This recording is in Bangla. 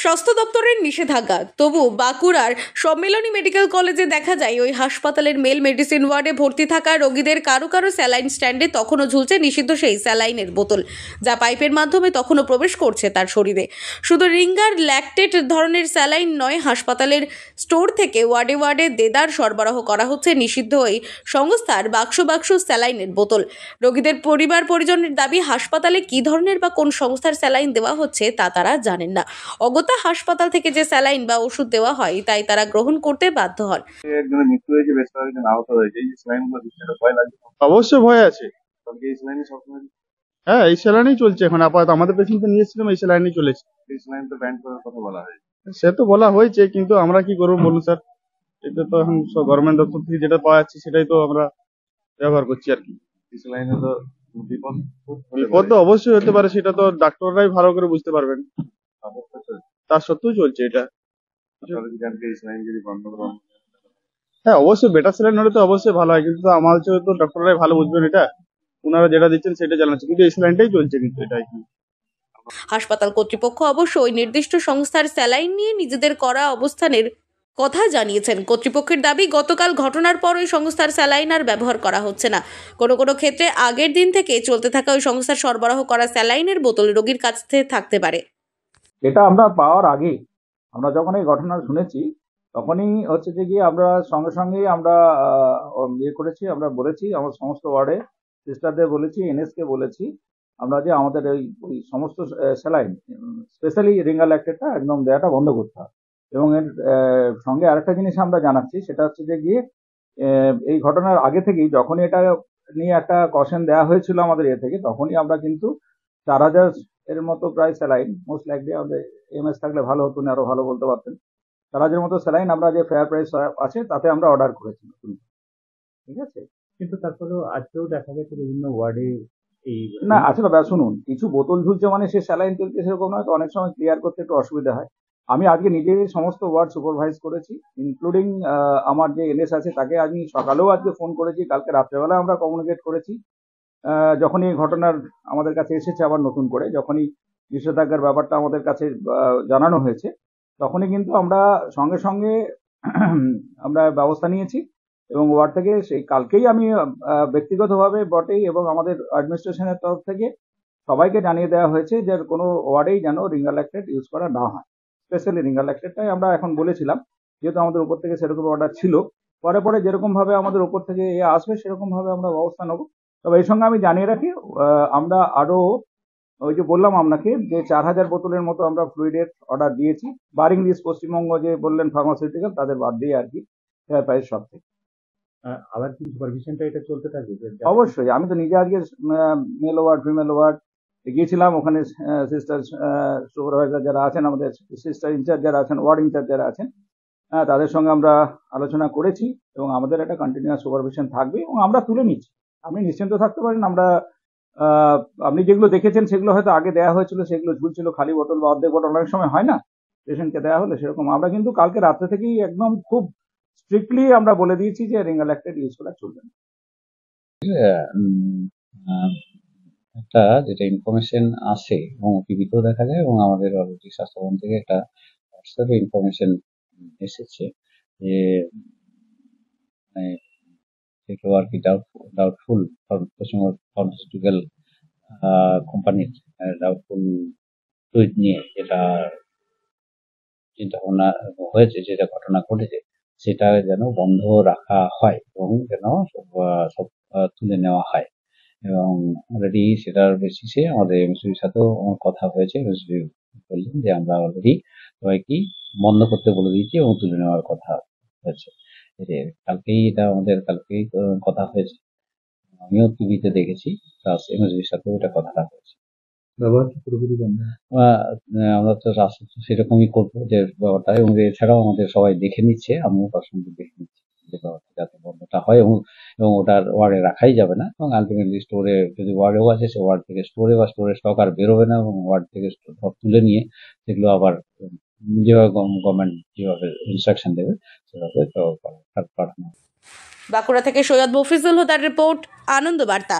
স্বাস্থ্য দপ্তরের নিষেধাজ্ঞা, তবু বাঁকুড়ার সম্মিলনী মেডিকেল কলেজে দেখা যায় ওই হাসপাতালের মেল মেডিসিন ওয়ার্ডে ভর্তি থাকা রোগীদের কারো কারো স্যালাইন স্ট্যান্ডে তখনও ঝুলছে নিষিদ্ধ সেই স্যালাইনের বোতল, যা পাইপের মাধ্যমে তখনও প্রবেশ করছে তার শরীরে। শুধু রিঙ্গার ল্যাকটেট ধরনের স্যালাইন নয়, হাসপাতালের স্টোর থেকে ওয়ার্ডে ওয়ার্ডে দেদার সরবরাহ করা হচ্ছে নিষিদ্ধ ওই সংস্থার বাক্স বাক্স স্যালাইনের বোতল। রোগীদের পরিবার পরিজনের দাবি, হাসপাতালে কী ধরনের বা কোন সংস্থার স্যালাইন দেওয়া হচ্ছে তা তারা জানেন না। অগত্যা হাসপাতাল থেকে যে স্যালাইন বা ওষুধ দেওয়া হয় তাই তারা গ্রহণ করতে বাধ্য হন। একজনের মৃত্যু হয়েছে, বেশ কয়েকজন আহত হয়েছে। এই স্যালাইনগুলো দিতে ভয় লাগে। অবশ্যই ভয় আছে। তবে এই স্যালাইনে সবসময় হ্যাঁ, এই স্যালাইনই চলছে এখন আপাতত। আমাদের পেশেন্ট নিয়ে এসেছিলাম, এই স্যালাইনই চলেছে। এই স্যালাইন তো ব্যান্ড করার কথা বলা হয়েছে। সে তো বলা হয়েছে, কিন্তু আমরা কি করবো বলুন স্যার? এটা তো এখন গভর্নমেন্ট দপ্তর থেকে যেটা পাওয়া যাচ্ছে সেটাই তো আমরা ব্যবহার করছি আর কি। এই স্যালাইনে তো বিপদ বিপদ তো অবশ্যই হতে পারে, সেটা তো ডাক্তাররাই ভালো করে বুঝতে পারবেন। অবস্থা চলছে। তার সত্ত্বেও চলছে এটা। আপনারা কি জানেন এই স্যালাইন যদি বন্ধ করা হয়? হ্যাঁ, অবশ্যই বেটার স্যালাইন হলে তো অবশ্যই ভালো হয়, কিন্তু আমার হচ্ছে তো ডক্টররাই ভালো বুঝবেন এটা। ওনারা যেটা দিচ্ছেন সেটা জানাচ্ছে, কিন্তু এই স্যালাইনটাই চলছে, কিন্তু এটাই কি। হাসপাতাল কর্তৃপক্ষ অবশ্য ওই নির্দিষ্ট সংস্থার স্যালাইন নিয়ে নিজেদের করা অবস্থানের কথা জানিয়েছেন। কর্তৃপক্ষের দাবি, গতকাল ঘটনার পর ওই সংস্থার স্যালাইন আর ব্যবহার করা হচ্ছে না। কোনো কোনো ক্ষেত্রে আগের দিন থেকে চলতে থাকা ওই সংস্থার সরবরাহ করা স্যালাইনের বোতল রোগীর কাছে থাকতে পারে। এটা আমরা পাওয়ার আগে, আমরা যখন এই ঘটনা শুনেছি তখনই হচ্ছে যে গিয়ে আমরা সঙ্গে সঙ্গেই আমরা ইয়ে করেছি, আমরা বলেছি আমার সমস্ত ওয়ার্ডে সিস্টারদের বলেছি, এনএসকে বলেছি আমরা যে আমাদের ওই সমস্ত স্যালাইন স্পেশালি রিঙ্গার ল্যাকটেটটা একদম দেওয়াটা বন্ধ করতে হবে। এবং এর সঙ্গে আরেকটা জিনিস আমরা জানাচ্ছি, সেটা হচ্ছে যে গিয়ে এই ঘটনার আগে থেকেই যখনই এটা নিয়ে একটা কশন দেওয়া হয়েছিল আমাদের থেকে, তখনই আমরা কিন্তু 4000 এর মতো প্রায় স্যালাইন, মোস্ট লাইকলি আমাদের এমএস থাকলে ভালো হতো, না আরো ভালো বলতে পারতেন। 4000 মতো স্যালাইন আমরা যে ফেয়ার প্রাইস আছে তাতে আমরা অর্ডার করেছি। ঠিক আছে, কিন্তু তারপরেও আজকেও দেখা গেছে বিভিন্ন ওয়ার্ডে এই না আসলে শুনুন, কিছু বোতল ঝুলছে মানে সে স্যালাইন চলছে সেরকম নয়, তো অনেক সময় ক্লিয়ার করতে একটু অসুবিধা হয়। আমি আজকে নিজে সমস্ত ওয়ার্ড সুপারভাইজ করেছি, ইনক্লুডিং আমার যে এনএস আছে তাকে আমি সকালেও আজকে ফোন করেছি, কালকে রাত্রেবেলা আমরা কমিউনিকেট করেছি। যখনই এই ঘটনার আমাদের কাছে এসেছে আবার নতুন করে, যখনই নিষেধাজ্ঞার ব্যাপারটা আমাদের কাছে জানানো হয়েছে, তখনই কিন্তু আমরা সঙ্গে সঙ্গে আমরা ব্যবস্থা নিয়েছি। এবং ওয়ার্ড থেকে সেই কালকেই আমি ব্যক্তিগতভাবে বটেই এবং আমাদের অ্যাডমিনিস্ট্রেশনের তরফ থেকে সবাইকে জানিয়ে দেওয়া হয়েছে যে কোনো ওয়ার্ডেই যেন রিঙ্গার ল্যাকটেট ইউজ করা না হয়। স্পেশালি রিঙ্গার ল্যাকটেটটাই আমরা এখন বলেছিলাম, যেহেতু আমাদের উপর থেকে সেরকম অর্ডার ছিল। পরে পরে যেরকম ভাবে আমাদের উপর থেকে আসবে সেরকম ভাবে আমরা ব্যবস্থা নেব। তবে এই সঙ্গে আমি জানিয়ে রাখি, আমরা আরো ওই যে বললাম আপনাকে যে 4000 বোতলের মতো আমরা ফ্লুইডের অর্ডার দিয়েছি, বারিং দিস পশ্চিমবঙ্গ যে বললেন ফার্মাসিউটিক্যাল, তাদের বাদ দিয়ে আর কি প্রাইস সব থেকে। আবার কি সুপারভিশনটা এটা চলতে থাকবে? অবশ্যই, আমি তো নিজে আজকে মেল ওয়ার্ড ফিমেল ওয়ার্ড গিয়েছিলাম, ওখানে সিস্টার সুপারভাইজার যারা আছেন, আমাদের সিস্টার ইনচার্জ যারা আছেন, ওয়ার্ড ইনচার্জ যারা আছেন, তাদের সঙ্গে আমরা আলোচনা করেছি এবং আমাদের একটা কন্টিনিউয়াস সুপারভিশন থাকবে এবং আমরা তুলে নিচ্ছি। আপনি নিশ্চিন্ত থাকতে পারেন। আমরা আপনি যেগুলো দেখেছেন সেগুলো হয়তো আগে দেওয়া হয়েছিল, সেগুলো ঝুলছিল খালি বোতল বা অর্ধেক বোতল, অনেক সময় হয় না পেশেন্টকে দেওয়া হলে সেরকম। আমরা কিন্তু কালকে রাত্রে থেকেই একদম খুব স্ট্রিক্টলি আমরা বলে দিয়েছি যে রিঙ্গার ল্যাকটেট ইউজ করা চলবে না। একটা যেটা ইনফরমেশন আসে এবং টিভিতেও দেখা যায় এবং আমাদের অলরেডি স্বাস্থ্যভবন থেকে একটা হোয়াটসঅ্যাপে ইনফরমেশন এসেছে যে কেউ আর কি ডাউটফুল পশ্চিমবঙ্গ ফার্মাসিউটিক্যাল কোম্পানির ডাউটফুল টুইট নিয়ে যেটা চিন্তা ভাবনা হয়েছে, যেটা ঘটনা ঘটেছে, সেটা যেন বন্ধ রাখা হয় এবং যেন সব তুলে নেওয়া হয়। এবং অলরেডি সেটার বেসিসে আমাদের এমএসপির সাথেও কথা হয়েছে। এমএসপি বললেন যে আমরা অলরেডি সবাইকে বন্ধ করতে বলে দিয়েছি এবং তুলে নেওয়ার কথা হয়েছে। কালকেই কথা হয়েছে, আমিও টিভিতে দেখেছি, প্লাস এমএসপির সাথেও এটা কথাটা হয়েছে। আমরা তো সেরকমই করবো যে ব্যাপারটা, এবং এছাড়াও আমাদের সবাই দেখে নিচ্ছে, আমিও পার্সোনালি দেখে নিচ্ছি যে ব্যাপারটা যাতে বন্ধটা হয় এবং ওটার ওয়ার্ডে রাখাই যাবে না। এবং আলটিমেটলি স্টোরে যদি ওয়ার্ডেও আছে, সে ওয়ার্ড থেকে স্টোরে বা স্টোরের স্টক আর বেরোবে না এবং ওয়ার্ড থেকে সব তুলে নিয়ে সেগুলো আবার যেভাবে গভর্নমেন্ট যেভাবে ইনস্ট্রাকশন দেবে সেভাবে তো পাঠানো। বাঁকুড়া থেকে সৈয়দ মফিজুল হুদার রিপোর্ট, আনন্দ বার্তা।